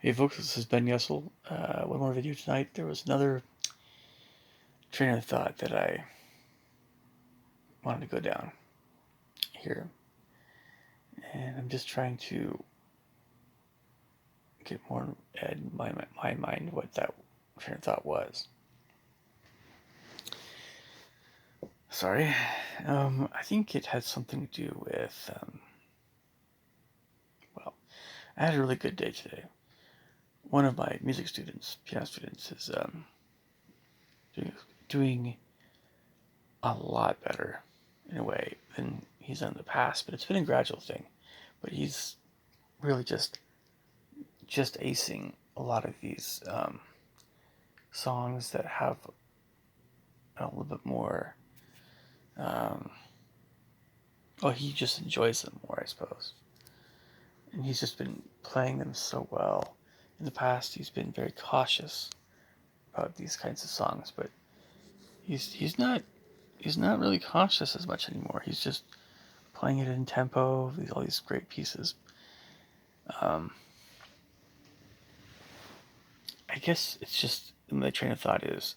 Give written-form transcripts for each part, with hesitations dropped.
Hey folks, this is Ben Yessel. One more video tonight. There was another train of thought that I wanted to go down here, and I'm just trying to get more in my mind what that train of thought was. Sorry. I think it had something to do with, well, I had a really good day today. One of my music students, piano students, is doing a lot better in a way than he's done in the past, but it's been a gradual thing. But he's really just acing a lot of these songs that have a little bit more. Um, well, he just enjoys them more, I suppose, and he's just been playing them so well. In the past, he's been very cautious about these kinds of songs, but he's not really cautious as much anymore. He's just playing it in tempo. All these great pieces. Um, I guess it's just my train of thought is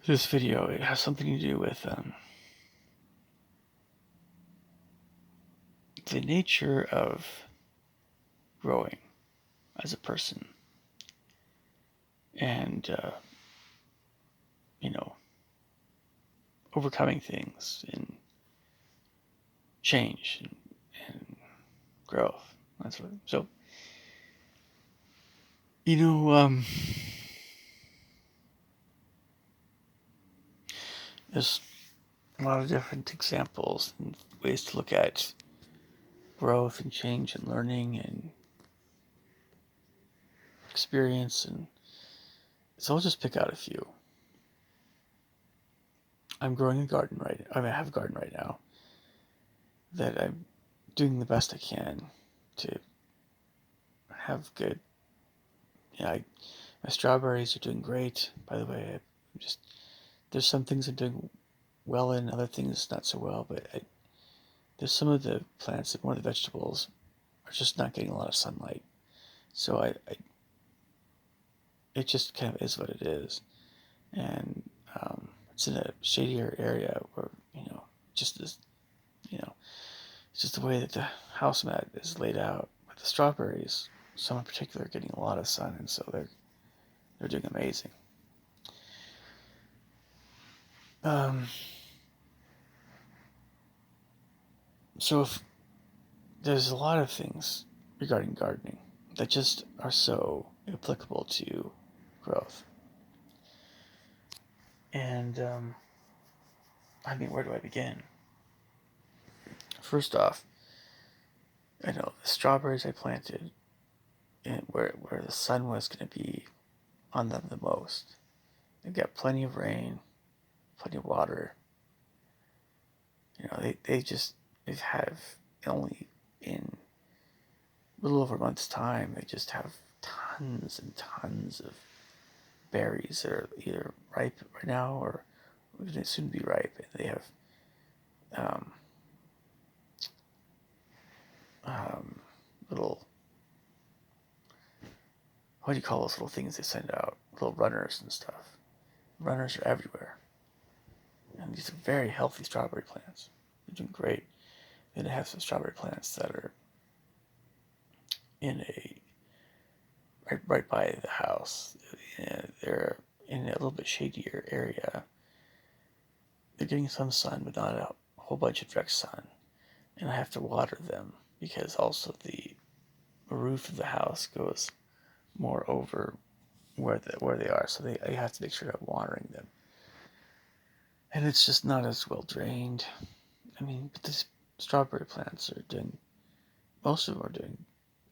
this video. It has something to do with the nature of growing as a person, and you know, overcoming things and change and growth. That's what. So, you know, there's a lot of different examples and ways to look at growth and change and learning and experience, and so I'll just pick out a few. I'm growing a garden I have a garden right now that I'm doing the best I can to have good. Yeah, my strawberries are doing great. By the way, I'm just there's some things I'm doing well in, other things not so well. But there's some of the plants, more of the vegetables, are just not getting a lot of sunlight. So it just kind of is what it is, and it's in a shadier area where just this, it's just the way that the house mat is laid out. But the strawberries, some in particular, are getting a lot of sun, and so they're doing amazing. Um, so if there's a lot of things regarding gardening that just are so applicable to growth. And I mean, where do I begin? First off, I know the strawberries I planted and where the sun was going to be on them the most. They've got plenty of rain, plenty of water. They have only in a little over a month's time, they just have tons and tons of berries that are either ripe right now or going to soon be ripe. And they have um, little, what do you call those little things they send out? Little runners and stuff. Runners are everywhere. And these are very healthy strawberry plants. They're doing great. Then I have some strawberry plants that are in a right by the house. And they're in a little bit shadier area. They're getting some sun, but not a whole bunch of direct sun. And I have to water them because also the roof of the house goes more over where they are, so I have to make sure I'm watering them. And it's just not as well drained. I mean, but these strawberry plants are doing, most of them are doing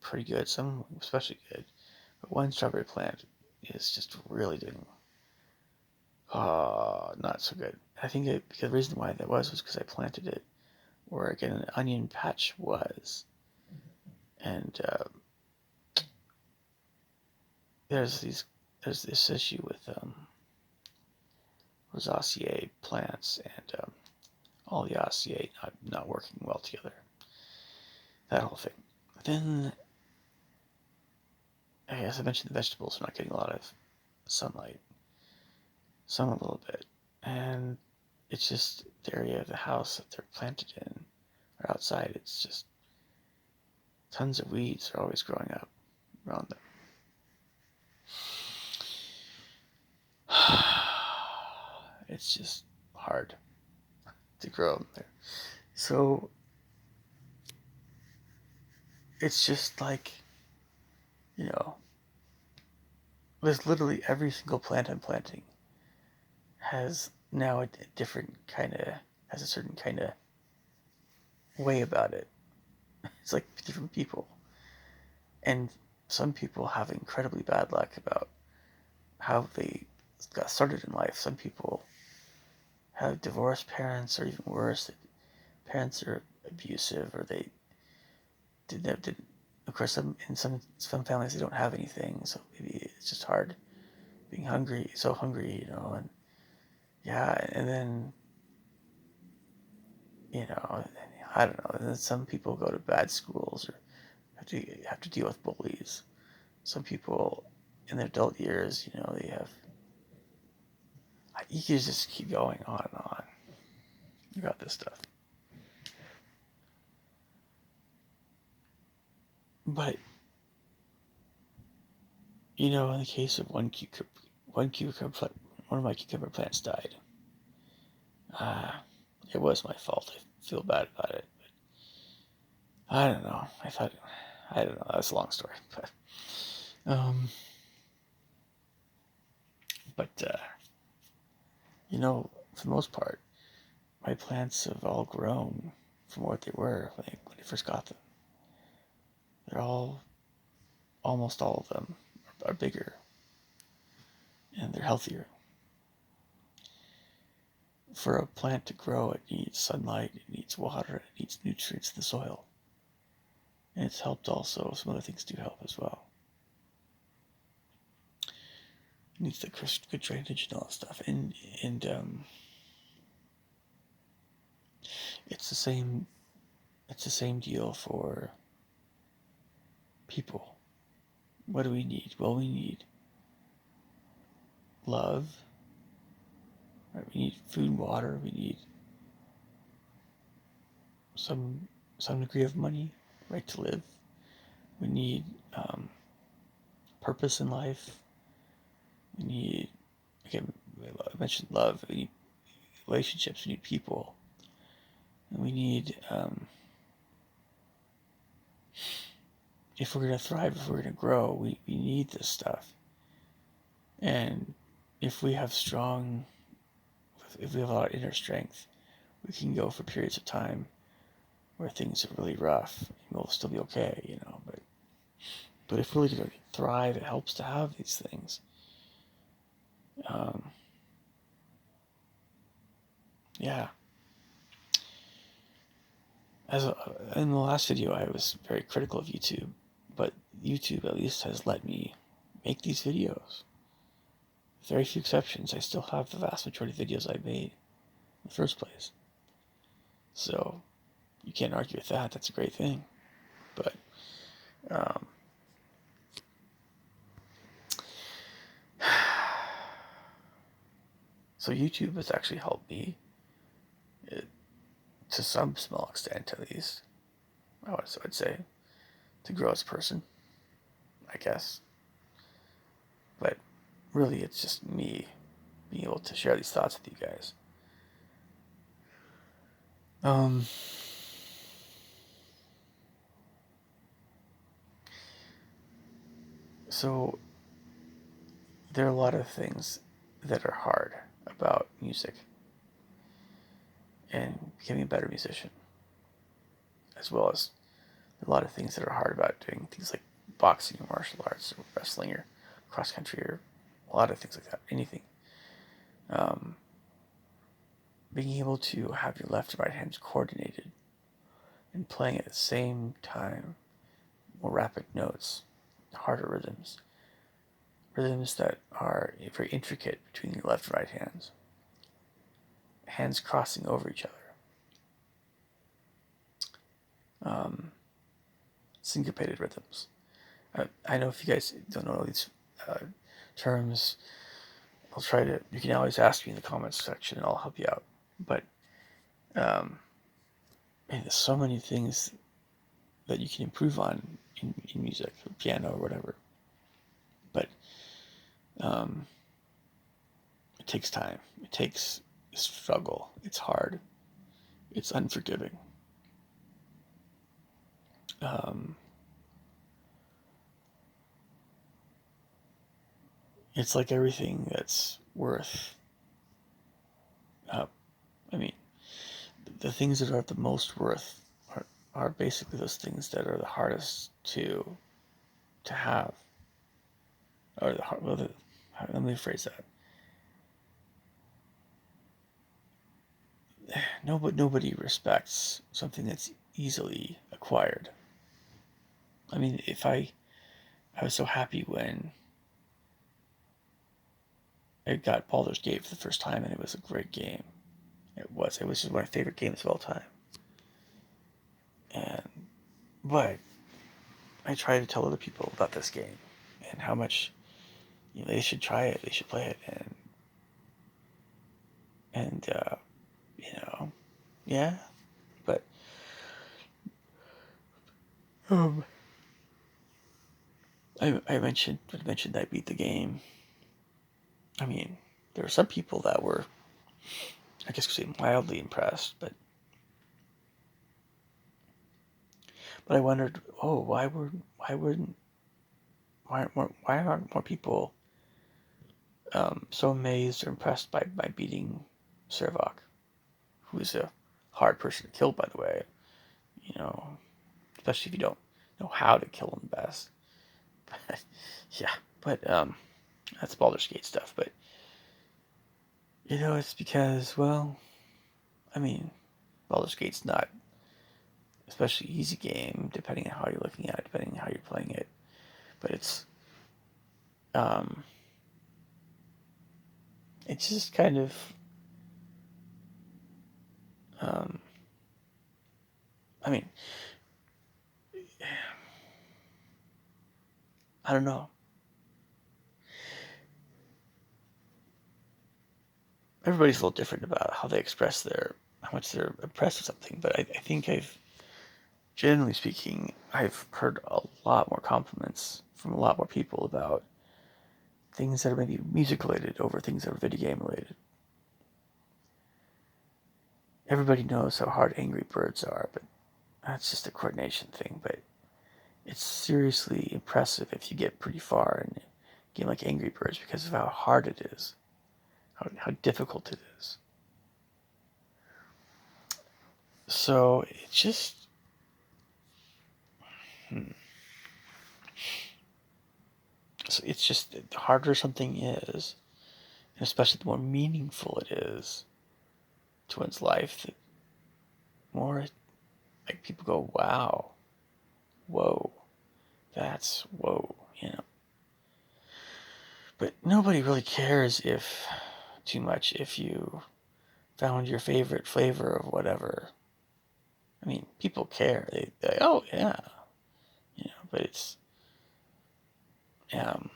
pretty good. Some especially good, but one strawberry plant is just really doing not so good. I think because the reason why that was because I planted it where again an onion patch was, and there's this issue with Rosaceae plants and all the Acaceae not working well together. That whole thing. Then as I mentioned, the vegetables are not getting a lot of sunlight. Some a little bit. And it's just the area of the house that they're planted in or outside. It's just tons of weeds are always growing up around them. It's just hard to grow them there. So it's just like, there's literally every single plant I'm planting has now a different kind of, has a certain kind of way about it. It's like different people. And some people have incredibly bad luck about how they got started in life. Some people have divorced parents, or even worse, parents are abusive, or they did. Of course, in some families they don't have anything, so maybe it's just hard being hungry, so hungry, and yeah, and then I don't know. And then some people go to bad schools or have to deal with bullies. Some people in their adult years, they have. You can just keep going on and on about this stuff. But in the case of one of my cucumber plants died. It was my fault. I feel bad about it. But I don't know. I don't know. That's a long story. Um, but for the most part, my plants have all grown from what they were when I first got them. They're almost all of them are bigger, and they're healthier. For a plant to grow, it needs sunlight, it needs water, it needs nutrients in the soil. And it's helped also. Some other things do help as well. It needs the good drainage and all that stuff. And it's the same deal for people. What do we need? Well, we need love. Right? We need food and water. We need some degree of money, right to live. We need purpose in life. We need, again, I mentioned love. We need relationships. We need people. And we need, if we're going to thrive, if we're going to grow, we need this stuff. And if we have a lot of inner strength, we can go for periods of time where things are really rough, and we'll still be okay, But if we're really going to thrive, it helps to have these things. Yeah. In the last video, I was very critical of YouTube, but YouTube at least has let me make these videos. With very few exceptions, I still have the vast majority of videos I made in the first place. So you can't argue with that. That's a great thing. But so YouTube has actually helped me, to some small extent at least, I'd say, to grow as a person, I guess. But really, it's just me being able to share these thoughts with you guys. So there are a lot of things that are hard about music and becoming a better musician, as well as a lot of things that are hard about doing things like boxing or martial arts or wrestling or cross country or a lot of things like that. Anything. Being able to have your left and right hands coordinated and playing at the same time, more rapid notes, harder rhythms that are very intricate between your left and right hands crossing over each other. Syncopated rhythms. I know if you guys don't know these uh, terms, I'll try to. You can always ask me in the comments section, and I'll help you out. But man, there's so many things that you can improve on in music, or piano, or whatever. But it takes time. It takes struggle. It's hard. It's unforgiving. It's like everything that's worth. I mean, the things that are the most worth are basically those things that are the hardest to have, or the hard. Well, let me rephrase that. Nobody respects something that's easily acquired. I mean, if I was so happy when I got Baldur's Gate for the first time, and it was a great game. It was just one of my favorite games of all time. And but I try to tell other people about this game and how much they should try it, they should play it, and you know, yeah. But um, I mentioned I beat the game. I mean, there were some people that were, I guess, say mildly impressed, but I wondered, oh, why aren't more people so amazed or impressed by beating Servok, who is a hard person to kill, by the way. You know, especially if you don't know how to kill him best. Yeah, but that's Baldur's Gate stuff. But it's because, well, I mean, Baldur's Gate's not especially easy game, depending on how you're looking at it, depending on how you're playing it. But um, it's just kind of um, I mean, I don't know. Everybody's a little different about how they express how much they're impressed with something. But I think generally speaking, I've heard a lot more compliments from a lot more people about things that are maybe music related over things that are video game related. Everybody knows how hard Angry Birds are, but that's just a coordination thing. But it's seriously impressive if you get pretty far in a game like Angry Birds because of how hard it is, how difficult it is. So it's just, so it's just the harder something is, and especially the more meaningful it is to one's life, the more like people go, wow, whoa, that's whoa. But nobody really cares if too much if you found your favorite flavor of whatever. I mean, people care. They oh yeah, But it's um,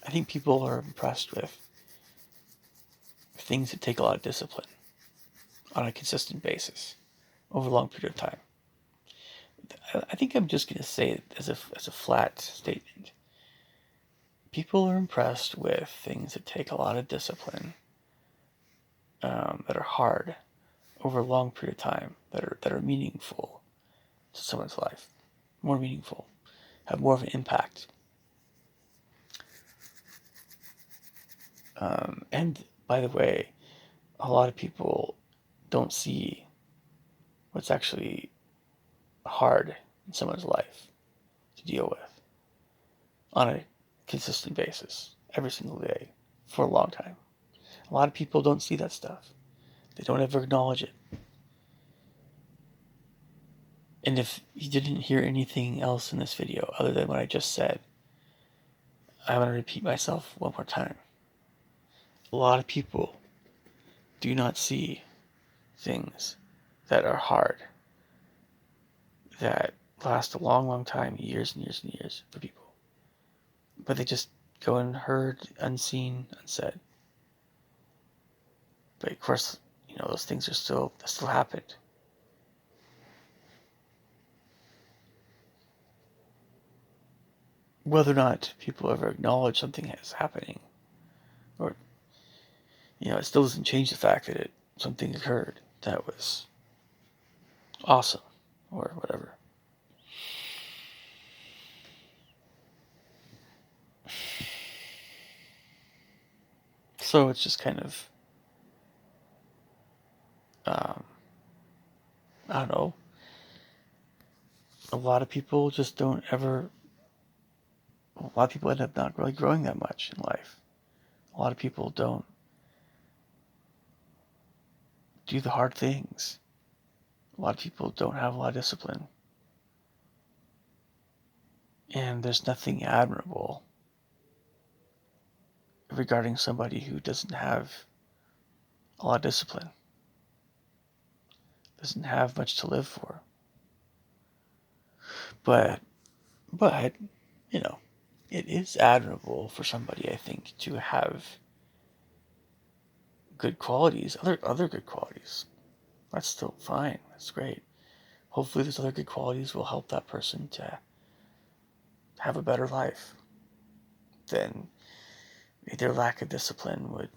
I think people are impressed with things that take a lot of discipline on a consistent basis over a long period of time. I think I'm just going to say it as a flat statement. People are impressed with things that take a lot of discipline, that are hard over a long period of time, that are meaningful to someone's life, more meaningful, have more of an impact. And by the way, a lot of people don't see what's actually hard in someone's life to deal with on a consistent basis, every single day, for a long time. A lot of people don't see that stuff. They don't ever acknowledge it. And if you didn't hear anything else in this video other than what I just said, I'm going to repeat myself one more time. A lot of people do not see things that are hard, that last a long, long time, years and years and years for people. But they just go unheard, unseen, unsaid. But of course, those things that still happened. Whether or not people ever acknowledge something is happening, or, it still doesn't change the fact that something occurred that was awesome, or whatever. So it's just kind of, I don't know, a lot of people just don't ever, a lot of people end up not really growing that much in life. A lot of people don't do the hard things. A lot of people don't have a lot of discipline. And there's nothing admirable regarding somebody who doesn't have a lot of discipline, doesn't have much to live for. But, you know, it is admirable for somebody, I think, to have good qualities, other good qualities. That's still fine. That's great. Hopefully those other good qualities will help that person to have a better life. Then their lack of discipline would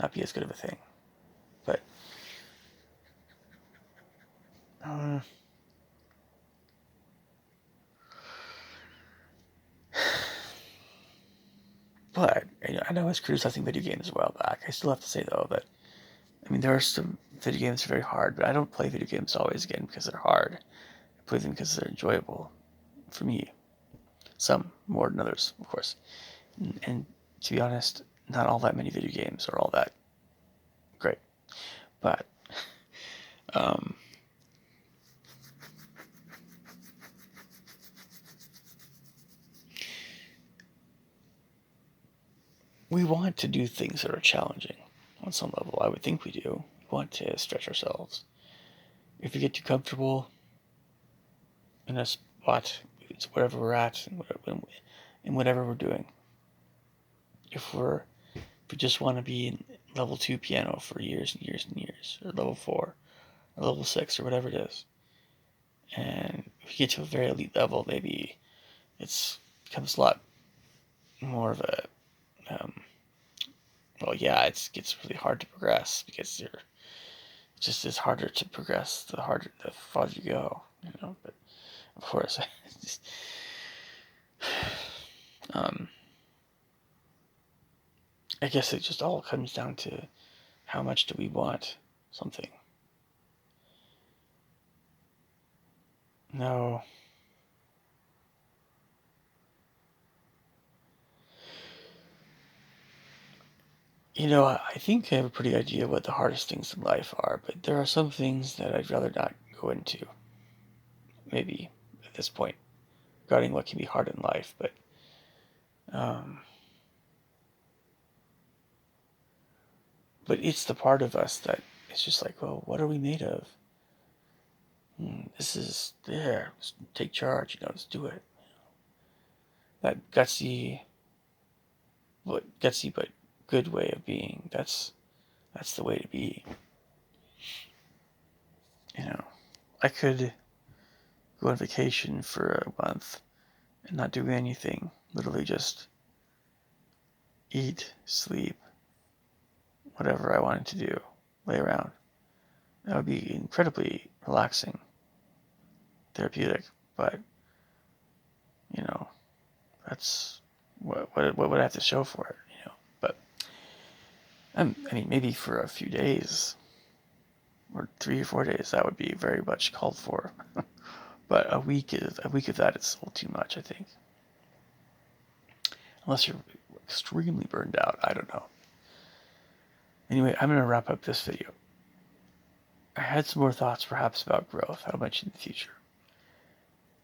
not be as good of a thing. But uh, but I know I was criticizing video games a while back. I still have to say though that there are some video games that are very hard, but I don't play video games always again because they're hard. I play them because they're enjoyable for me. Some more than others, of course. And to be honest, not all that many video games are all that great. But um, we want to do things that are challenging on some level. I would think we do. We want to stretch ourselves. If we get too comfortable in a spot, it's wherever we're at and whatever we're doing. If we just want to be in level 2 piano for years and years and years, or level 4, or level 6, or whatever it is, and if we get to a very elite level, maybe it becomes a lot more of a it gets really hard to progress because it's harder to progress the farther you go, But of course, um, I guess it just all comes down to how much do we want something. No. I think I have a pretty idea what the hardest things in life are, but there are some things that I'd rather not go into, maybe, at this point, regarding what can be hard in life. Um, but it's the part of us that it's just like, well, what are we made of? This is there. Let's take charge. Let's do it. That gutsy but good way of being. That's the way to be. I could go on vacation for a month and not do anything. Literally just eat, sleep, whatever I wanted to do, lay around. That would be incredibly relaxing, therapeutic, but that's what would I have to show for it, But maybe for a few days or 3 or 4 days, that would be very much called for. But a week of that is a little too much, I think. Unless you're extremely burned out, I don't know. Anyway, I'm going to wrap up this video. I had some more thoughts perhaps about growth, how much in the future.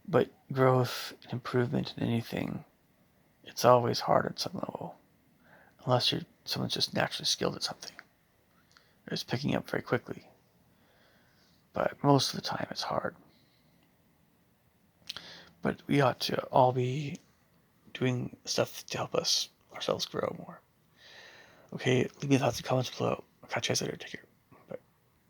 But growth and improvement in anything, it's always hard at some level. Unless someone's just naturally skilled at something. Or is picking up very quickly. but most of the time it's hard. But we ought to all be doing stuff to help us ourselves grow more. Okay, leave me thoughts and comments below. I'll catch you guys later. Take care.